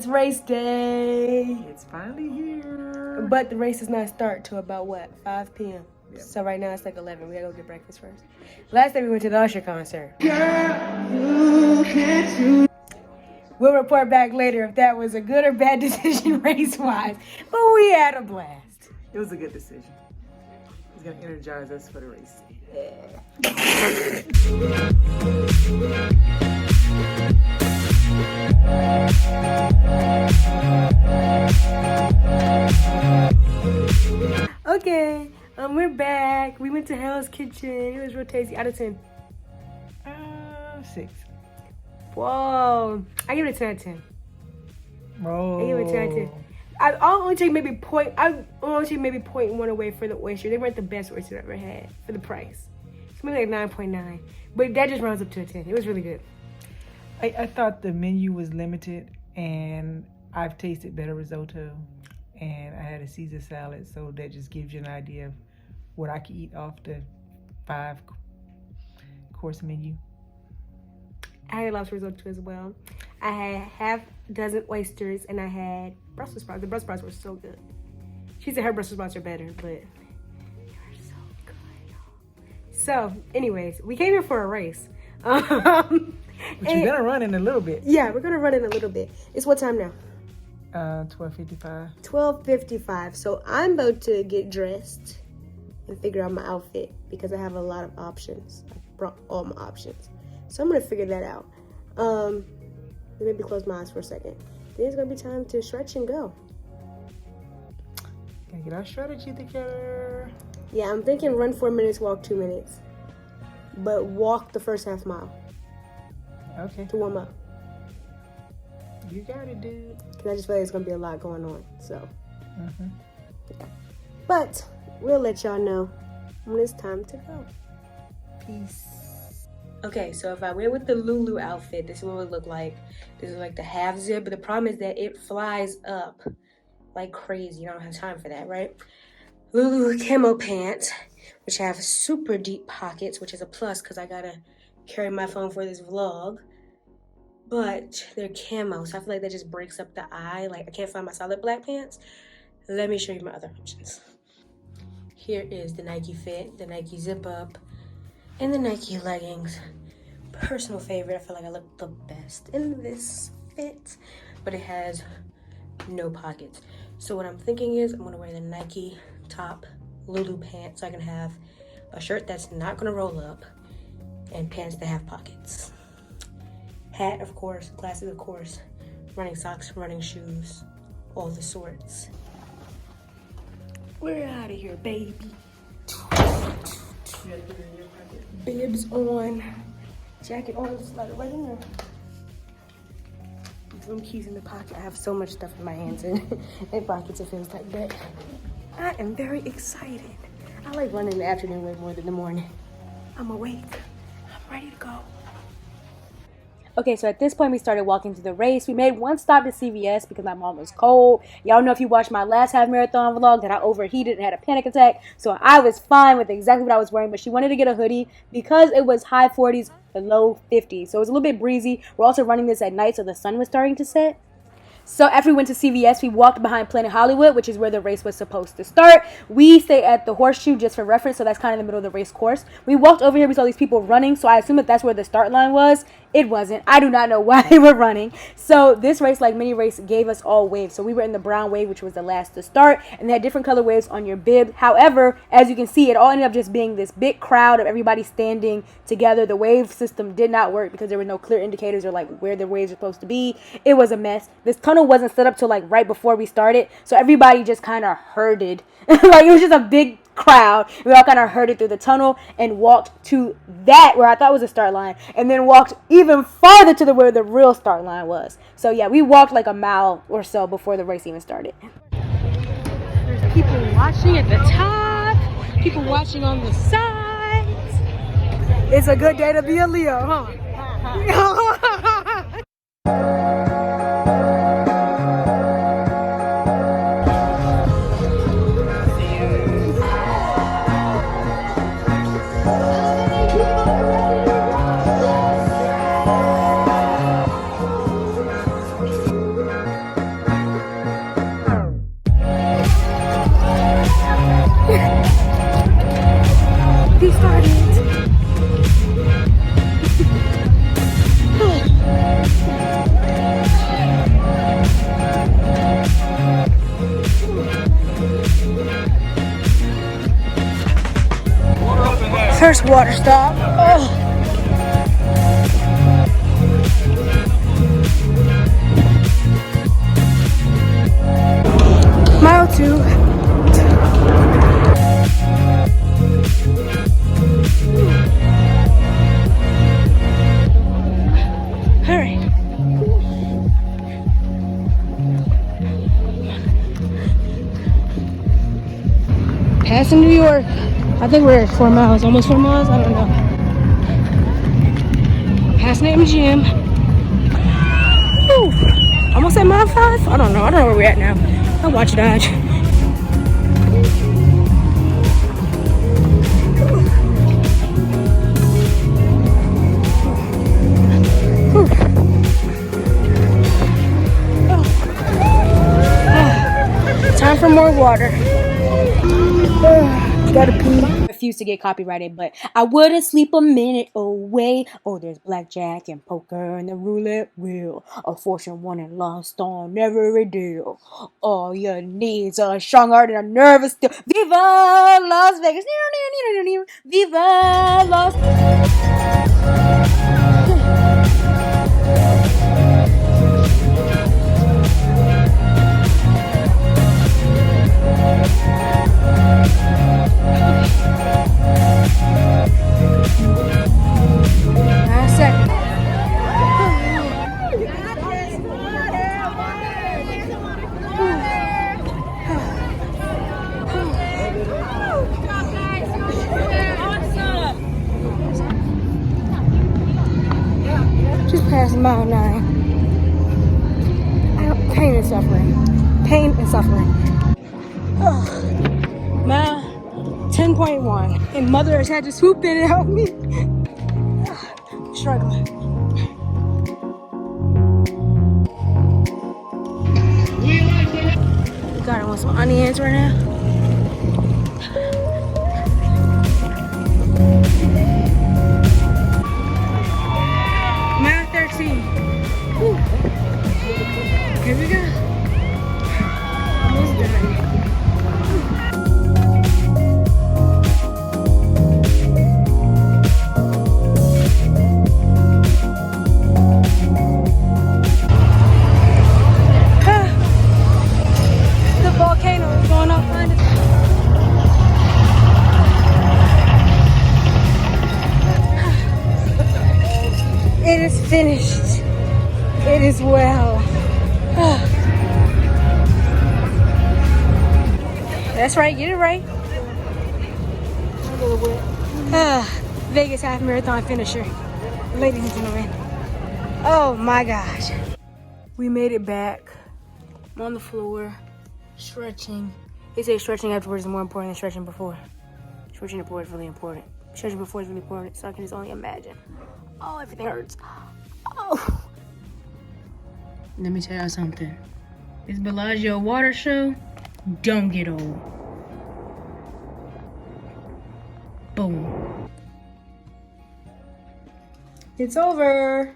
It's race day. It's finally here. But the race does not start till about what? 5 p.m. Yep. So right now it's like 11. We gotta go get breakfast first. Last day we went to the Usher concert. We'll report back later if that was a good or bad decision race-wise. But we had a blast. It was a good decision. It's gonna energize us for the race. Okay, we're back. We went to Hell's Kitchen. It was real tasty. Out of 10. 6. Whoa. I give it a 10 out of 10. Oh. I give it a 10 out of 10. I'll only take maybe point one away for the oyster. They weren't the best oyster I've ever had for the price. It's maybe like 9.9. But that just rounds up to a 10. It was really good. I thought the menu was limited, and I've tasted better risotto, and I had a Caesar salad, so that just gives you an idea of what I could eat off the 5-course menu. I had lobster risotto as well. I had half dozen oysters, and I had Brussels sprouts. The Brussels sprouts were so good. She said her Brussels sprouts are better, but they were so good. So, anyways, we came here for a race. But you're gonna run in a little bit. Yeah, we're gonna run in a little bit. It's what time now? 12:55. 12:55. So I'm about to get dressed and figure out my outfit because I have a lot of options. I brought all my options. So I'm gonna figure that out. Maybe close my eyes for a second. Then it's gonna be time to stretch and go. Gotta get our strategy together. Yeah, I'm thinking run 4 minutes, walk 2 minutes. But walk the first half mile. Okay. To warm up. You got it, dude. Because I just feel like there's going to be a lot going on. So. Yeah. But we'll let y'all know when it's time to go. Peace. Okay, so if I wear with the Lulu outfit, this is what it would look like. This is like the half zip. But the problem is that it flies up like crazy. You don't have time for that, right? Lulu camo pants, which have super deep pockets, which is a plus because I got to carry my phone for this vlog. But they're camo, so I feel like that just breaks up the eye. Like, I can't find my solid black pants. Let me show you my other options. Here is the Nike Fit, the Nike Zip Up, and the Nike leggings. Personal favorite. I feel like I look the best in this fit, but it has no pockets. So what I'm thinking is I'm gonna wear the Nike top Lulu pants so I can have a shirt that's not gonna roll up and pants that have pockets. Hat, of course, glasses, of course, running socks, running shoes, all the sorts. We're out of here, baby. Bibs on, jacket on, slide it right in there. Some keys in the pocket. I have so much stuff in my hands and in pockets, it feels like that. I am very excited. I like running in the afternoon way more than the morning. I'm awake. I'm ready to go. Okay, so at this point, we started walking to the race. We made one stop to CVS because my mom was cold. Y'all know if you watched my last half marathon vlog that I overheated and had a panic attack. So I was fine with exactly what I was wearing, but she wanted to get a hoodie because it was high 40s and low 50s. So it was a little bit breezy. We're also running this at night, so the sun was starting to set. So after we went to CVS, we walked behind Planet Hollywood, which is where the race was supposed to start. We stay at the Horseshoe just for reference, so that's kind of in the middle of the race course. We walked over here, we saw these people running, so I assume that that's where the start line was. It wasn't. I do not know why they were running. So this race, like many races, gave us all waves. So we were in the brown wave, which was the last to start, and they had different color waves on your bib. However, as you can see, it all ended up just being this big crowd of everybody standing together. The wave system did not work because there were no clear indicators or like where the waves are supposed to be. It was a mess. This tunnel wasn't set up till like right before we started, so everybody just kind of herded. Like it was just a big crowd. We all kind of herded through the tunnel and walked to that where I thought was a start line, and then walked even farther to where the real start line was. So yeah, we walked like a mile or so before the race even started. There's people watching at the top, people watching on the sides. It's a good day to be a Leo, huh? First water stop. Oh. Mile 2. All right. Passing New York. I think we're at 4 miles, almost 4 miles. I don't know. Passing the gym. Woo. Almost at mile 5. I don't know. I don't know where we're at now. I'll watch Dodge. Time for more water. Gotta pee. Refuse to get copyrighted, but I wouldn't sleep a minute away. Oh, there's blackjack and poker and the roulette wheel. A fortune won and lost on every deal. All your needs are strong heart and a nervous steel. Viva Las Vegas. Viva Las just past mile 9. Pain and suffering. Pain and suffering. Mile 10.1. And mother has had to swoop in and help me. Struggling. God, I want some onions right now. Mile 13. Whew. Here we go. Almost done. The volcano is going up behind us. It is finished. It is well. That's right, get it right. Vegas half marathon finisher. Ladies and gentlemen. Oh my gosh. We made it back. I'm on the floor, stretching. They say stretching afterwards is more important than stretching before. Stretching before is really important. Stretching before is really important, so I can just only imagine. Oh, everything hurts. Oh. Let me tell y'all something. This Bellagio water show don't get old. Boom. It's over.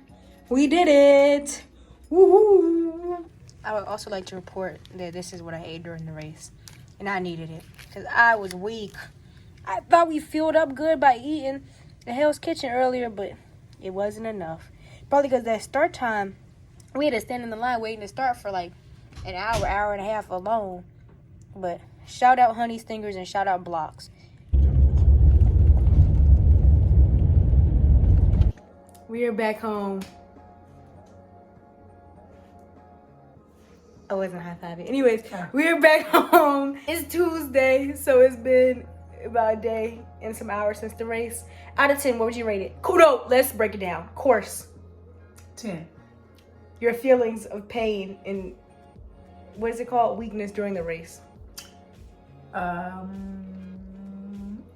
We did it. Woohoo. I would also like to report that this is what I ate during the race. And I needed it because I was weak. I thought we filled up good by eating the Hell's Kitchen earlier, but it wasn't enough. Probably because that start time, we had to stand in the line waiting to start for like an hour, hour and a half alone. But shout out Honey Stingers and shout out Blocks. We are back home. I wasn't high-fiving. Anyways, we're back home. It's Tuesday, so it's been about a day and some hours since the race. Out of 10, what would you rate it? Kudo, let's break it down. Course. 10. Your feelings of pain and, what is it called? Weakness during the race. I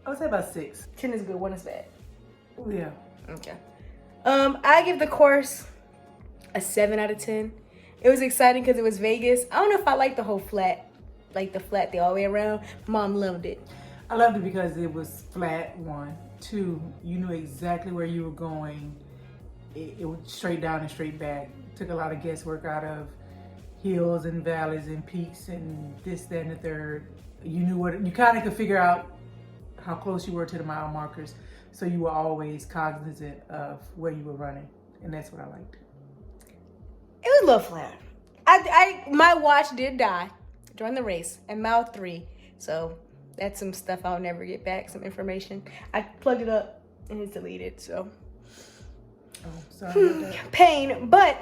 would say about 6. 10 is good, 1 is bad. Yeah. Okay. I give the course a 7 out of 10. It was exciting because it was Vegas. I don't know if I like the whole flat, like the flat the all the way around. Mom loved it. I loved it because it was flat, 1. 2, you knew exactly where you were going. It was straight down and straight back. Took a lot of guesswork out of hills and valleys and peaks and this, that, and the third. You knew what, you kind of could figure out how close you were to the mile markers. so you were always cognizant of where you were running, and that's what I liked. It was a little flat. My watch did die during the race at mile 3, so that's some stuff I'll never get back. Some information. I plugged it up and it's deleted. So sorry about that. Pain, but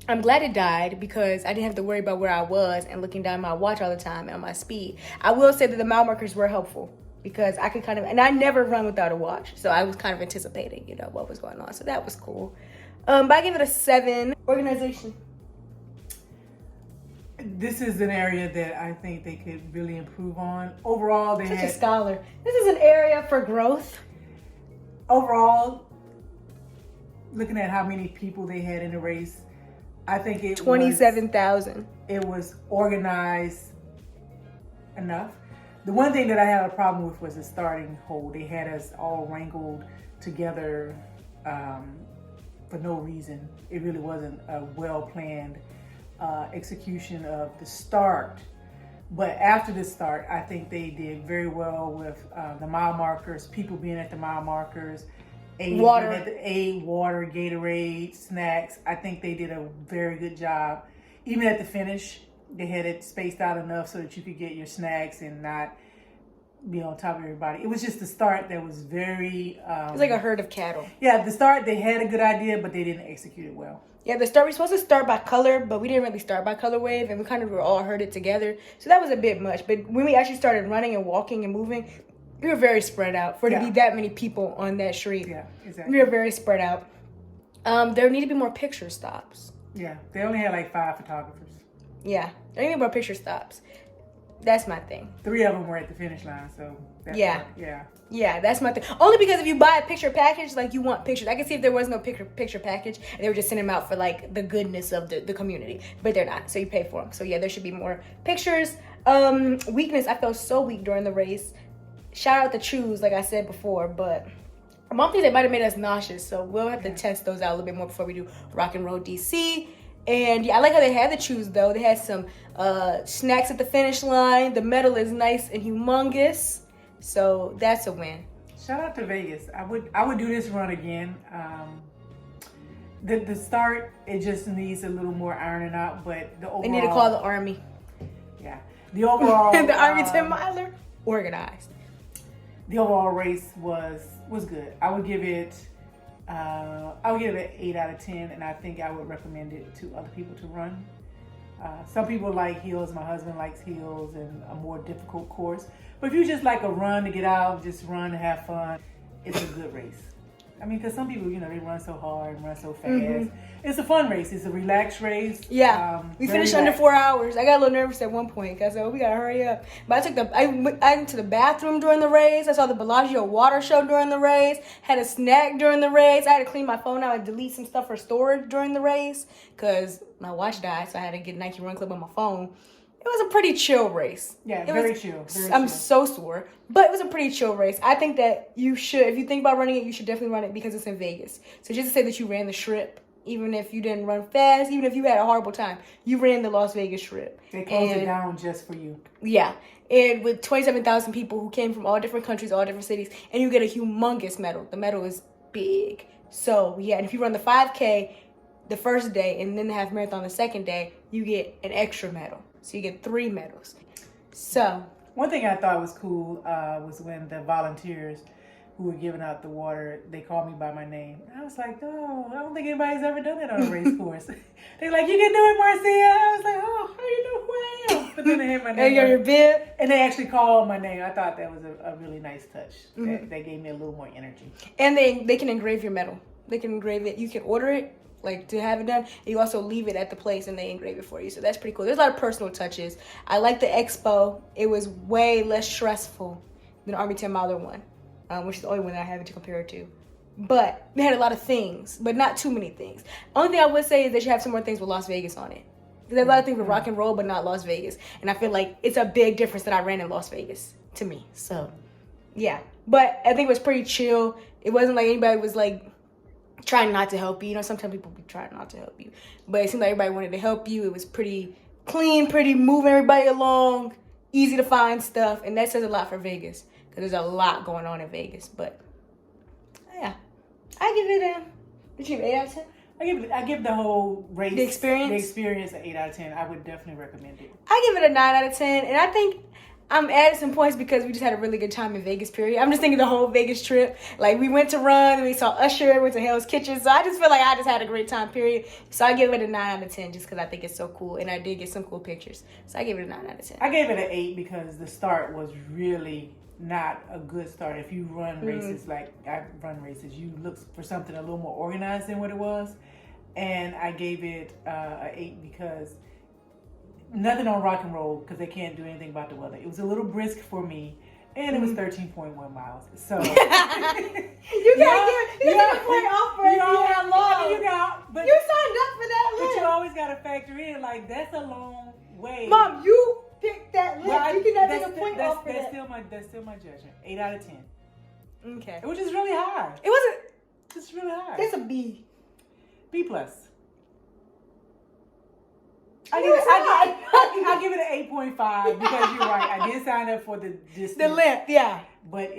I'm glad it died because I didn't have to worry about where I was and looking down my watch all the time and on my speed. I will say that the mile markers were helpful because I could and I never run without a watch, so I was kind of anticipating, what was going on. So that was cool. But I give it a 7. Organization. This is an area that I think they could really improve on. Overall, they Such had a scholar. This is an area for growth. Overall, looking at how many people they had in the race, I think it 27,000. It was organized enough. The one thing that I had a problem with was the starting hold. They had us all wrangled together for no reason. It really wasn't a well-planned execution of the start. But after the start, I think they did very well with the mile markers, people being at the mile markers, water, Gatorade, snacks. I think they did a very good job. Even at the finish, they had it spaced out enough so that you could get your snacks and not be on top of everybody. It was just the start that was very... it was like a herd of cattle. Yeah, the start, they had a good idea, but they didn't execute it well. Yeah, the start, we were supposed to start by color, but we didn't really start by color wave, and we kind of were all herded together. So that was a bit much. But when we actually started running and walking and moving, we were very spread out for to be that many people on that street. Yeah, exactly. We were very spread out. There need to be more picture stops. Yeah, they only had like 5 photographers. Yeah, there need to be more picture stops. That's my thing. 3 of them were at the finish line, so yeah, that's my thing. Only because if you buy a picture package, like you want pictures. I can see if there was no picture package, and they were just sending them out for like the goodness of the community, but they're not. So you pay for them. So yeah, there should be more pictures. Weakness. I felt so weak during the race. Shout out the chews, like I said before, but one thing that might have made us nauseous. So we'll have to test those out a little bit more before we do Rock and Roll DC. And yeah, I like how they had the chews though. They had some snacks at the finish line. The medal is nice and humongous, so that's a win. Shout out to Vegas. I would do this run again. The start, it just needs a little more ironing out, but the overall, they need to call the Army. Yeah, the overall the Army 10 miler organized. The overall race was good. I would give it an 8 out of 10, and I think I would recommend it to other people to run. Some people like hills. My husband likes hills and a more difficult course. But if you just like a run to get out, just run and have fun, it's a good race. I mean, because some people, they run so hard and run so fast. Mm-hmm. It's a fun race. It's a relaxed race. Yeah, we finished under 4 hours. I got a little nervous at one point because I said, we gotta hurry up. But I went to the bathroom during the race. I saw the Bellagio water show during the race. Had a snack during the race. I had to clean my phone out and delete some stuff for storage during the race because my watch died, so I had to get Nike Run Club on my phone. It was a pretty chill race. Yeah, very chill. I'm so sore, but it was a pretty chill race. I think that you should, if you think about running it, you should definitely run it because it's in Vegas. So just to say that you ran the Strip, even if you didn't run fast, even if you had a horrible time, you ran the Las Vegas Strip. They closed it down just for you. Yeah, and with 27,000 people who came from all different countries, all different cities, and you get a humongous medal. The medal is big. So yeah, and if you run the 5K the first day and then the half marathon the second day, you get an extra medal. So you get 3 medals. So one thing I thought was cool was when the volunteers who were giving out the water, they called me by my name. I was like, oh, I don't think anybody's ever done it on a race course. They're like, you can do it, Marcia. I was like, oh, how do you know who I am? But then they had my name. Your bib. And they actually called my name. I thought that was a really nice touch. Mm-hmm. That gave me a little more energy. And they can engrave your medal. They can engrave it. You can order it, like to have it done. You also leave it at the place and they engrave it for you. So that's pretty cool. There's a lot of personal touches. I like the expo. It was way less stressful than the Army 10 miler one, which is the only one that I have to compare it to. But they had a lot of things, but not too many things. Only thing I would say is that you have some more things with Las Vegas on it. There's a lot of things with rock and roll, but not Las Vegas. And I feel like it's a big difference that I ran in Las Vegas to me. So yeah, but I think it was pretty chill. It wasn't like anybody was like trying not to help you. Sometimes people be trying not to help you. But it seemed like everybody wanted to help you. It was pretty clean, pretty moving everybody along, easy to find stuff. And that says a lot for Vegas because there's a lot going on in Vegas. But I give it a. Did you give 8 out of 10? I give the whole race, The experience? an 8 out of 10. I would definitely recommend it. I give it a 9 out of 10, and I think I'm adding some points because we just had a really good time in Vegas, period. I'm just thinking the whole Vegas trip. Like, we went to run, and we saw Usher, went to Hell's Kitchen, so I just feel like I just had a great time, period. So I give it a 9 out of 10 just because I think it's so cool, and I did get some cool pictures. So I give it a 9 out of 10. I gave it an 8 because the start was really not a good start. If you run races like I run races, you look for something a little more organized than what it was. And I gave it an 8 because nothing on rock and roll because they can't do anything about the weather. It was a little brisk for me, and it was 13.1 miles. So you got a point off for it. But you signed up for that But list. you always got to factor in, like, that's a long way. Mom, you picked that list. Well, You cannot take a point off for that. That's still my judgment. 8 out of 10. Okay. Which is really high. It wasn't. It's really high. It's a B. B plus. I give it an 8.5 because you're right. I did sign up for the distance. The length, yeah. But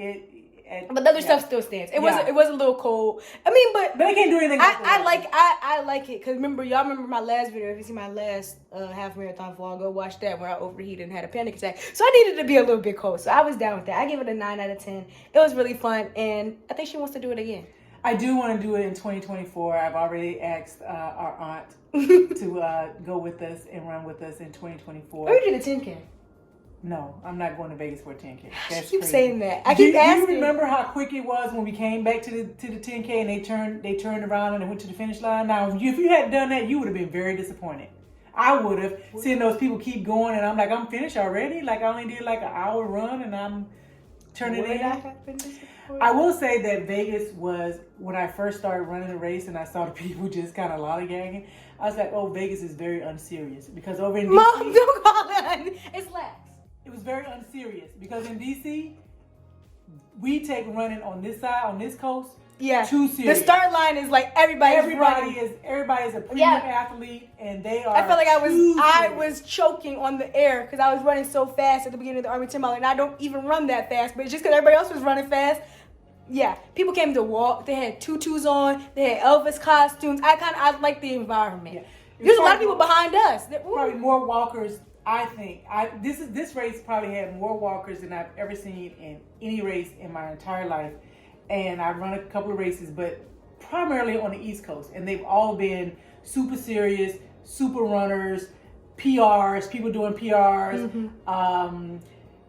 But the other stuff still stands. It was a little cold. I mean, but they can't do anything. I like it because y'all remember my last video. If you see my last half marathon vlog, go watch that where I overheated and had a panic attack. So I needed to be a little bit cold. So I was down with that. I give it a 9 out of 10. It was really fun, and I think she wants to do it again. I do want to do it in 2024. I've already asked our aunt to go with us and run with us in 2024. Or you did a 10K. No, I'm not going to Vegas for a 10K. That's I keep crazy. saying that. I keep asking. Do you remember how quick it was when we came back to the 10K and they turned around and they went to the finish line? Now, if you had done that, you would have been very disappointed. I would have, seeing those people keep going, and I'm like, I'm finished already? Like, I only did like an hour run, and I'm turning in. I will say that Vegas was, when I first started running the race and I saw the people just kind of lollygagging, I was like, oh, Vegas is very unserious. Because over in DC... Mom, don't call it. It's lax. It was very unserious. Because in DC, we take running on this side, on this coast, too serious. The start line is like everybody is a premium athlete, and they are. I felt like I was choking on the air because I was running so fast at the beginning of the Army 10 mile, and I don't even run that fast. But it's just because everybody else was running fast. Yeah, people came to walk. They had tutus on. They had Elvis costumes. I like the environment. Yeah. There's a lot of people behind us. Probably more walkers. I think this race probably had more walkers than I've ever seen in any race in my entire life. And I've run a couple of races, but primarily on the East Coast. And they've all been super serious, super runners, PRs, people doing PRs.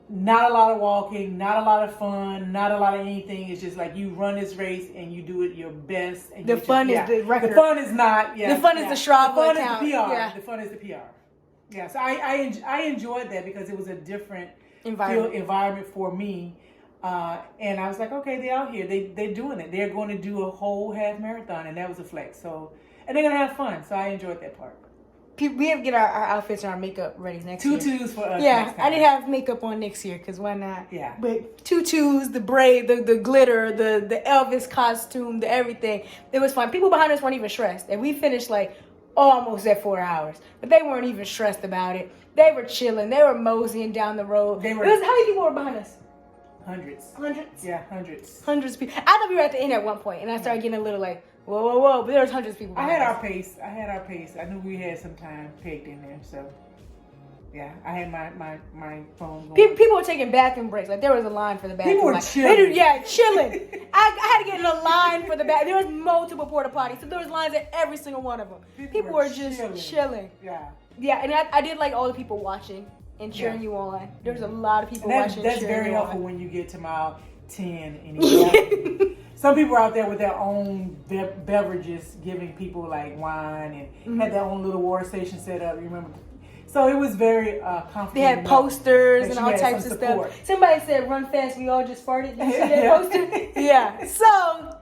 Not a lot of walking, not a lot of fun, not a lot of anything. It's just like you run this race and you do it your best. And the fun is the record. The fun is not. Yeah, the fun is the Strava account. The fun is the PR. Yeah. The fun is the PR. Yeah, so I enjoyed that because it was a different environment for me. And I was like, okay, they're out here. They're doing it. They're going to do a whole half marathon, and that was a flex. So, and they're going to have fun. So I enjoyed that part. We have to get our outfits and our makeup ready next year. Tutus for us. Yeah, I need to have makeup on next year because why not? Yeah. But tutus, the braid, the glitter, the Elvis costume, the everything. It was fun. People behind us weren't even stressed. And we finished like almost at 4 hours. But they weren't even stressed about it. They were chilling. They were moseying down the road. How many people were behind us? Hundreds. Yeah, hundreds. Hundreds of people. I thought we were at the end at one point, and I started getting a little like, whoa. But there was hundreds of people. I had our pace. I knew we had some time pegged in there, so yeah, I had my phone going. People were taking bathroom breaks. Like there was a line for the bathroom. People were chilling. Chilling. I had to get in a line for the bathroom. There was multiple porta potties, so there was lines at every single one of them. People were just chilling. Yeah, and I did like all the people watching and cheering you on. There was a lot of people watching. That's very helpful when you get to mile 10 and some people are out there with their own beverages, giving people like wine and had their own little water station set up. You remember? So it was very comfortable. They had posters and all types of stuff. Somebody said, "Run fast, we all just farted." Did you see that poster? Yeah. So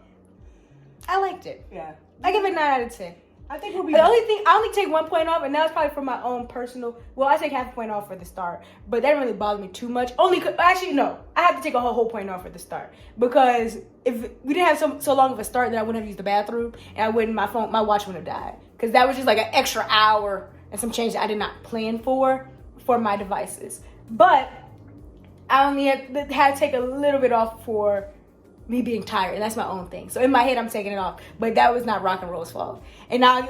I liked it. Yeah. I give it 9 out of 10. I think we'll be. The only thing, I only take 1 point off, and that was probably for my own personal. Well, I take half a point off for the start, but that didn't really bother me too much. Actually, no, I have to take a whole point off for the start because if we didn't have so long of a start, then I wouldn't have used the bathroom, and my watch wouldn't have died because that was just like an extra hour and some change that I did not plan for my devices. But I only had to take a little bit off for me being tired, and that's my own thing. So in my head, I'm taking it off. But that was not rock and roll's fault. And I'll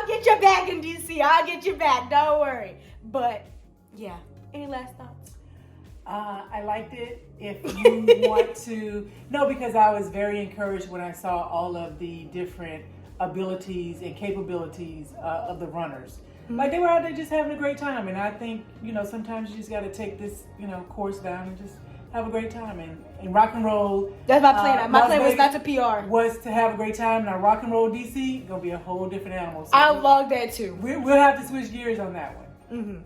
get you back in DC. I'll get you back. Don't worry. But yeah, any last thoughts? I liked it. If you want to, no, because I was very encouraged when I saw all of the different abilities and capabilities of the runners. Like, they were out there just having a great time. And I think, sometimes you just got to take this, course down and just have a great time. And rock and roll. That's my plan. My plan was not to PR. Was to have a great time. Now, rock and roll DC, going to be a whole different animal. So I'll vlog that too. We'll have to switch gears on that one.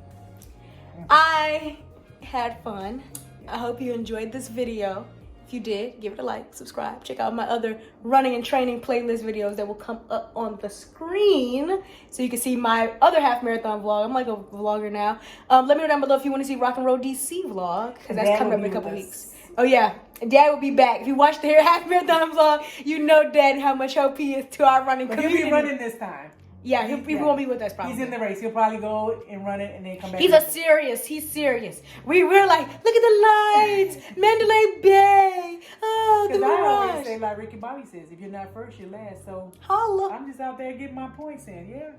I had fun. I hope you enjoyed this video. If you did, give it a like, subscribe. Check out my other running and training playlist videos that will come up on the screen so you can see my other half marathon vlog. I'm like a vlogger now. Let me know down below if you want to see Rock and Roll DC vlog, because that's coming up in a couple weeks. Oh yeah, Dad will be back. If you watch the half marathon vlog, you know Dad how much help he is to our running community. He'll be running this time. Yeah, he won't be with us probably. He's in the race. He'll probably go and run it and then come back. He's serious. We're like, look at the lights, Mandalay Bay. Oh, the mirage. I mirage. always say, like Ricky Bobby says, if you're not first, you're last. So holla. I'm just out there getting my points in. Yeah.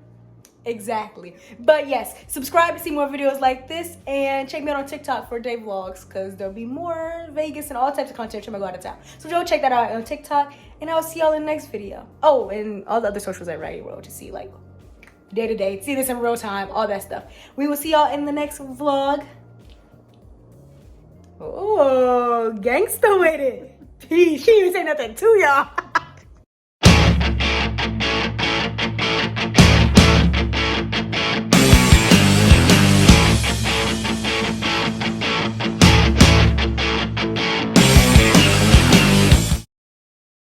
Exactly. But yes, subscribe to see more videos like this, and check me out on TikTok for day vlogs, because there'll be more Vegas and all types of content when I go out of town. So go check that out on TikTok, and I'll see y'all in the next video. Oh, and all the other socials at Raggedyroyal to see like day to day, see this in real time, all that stuff. We will see y'all in the next vlog. Oh, gangsta with it. She didn't say nothing to y'all.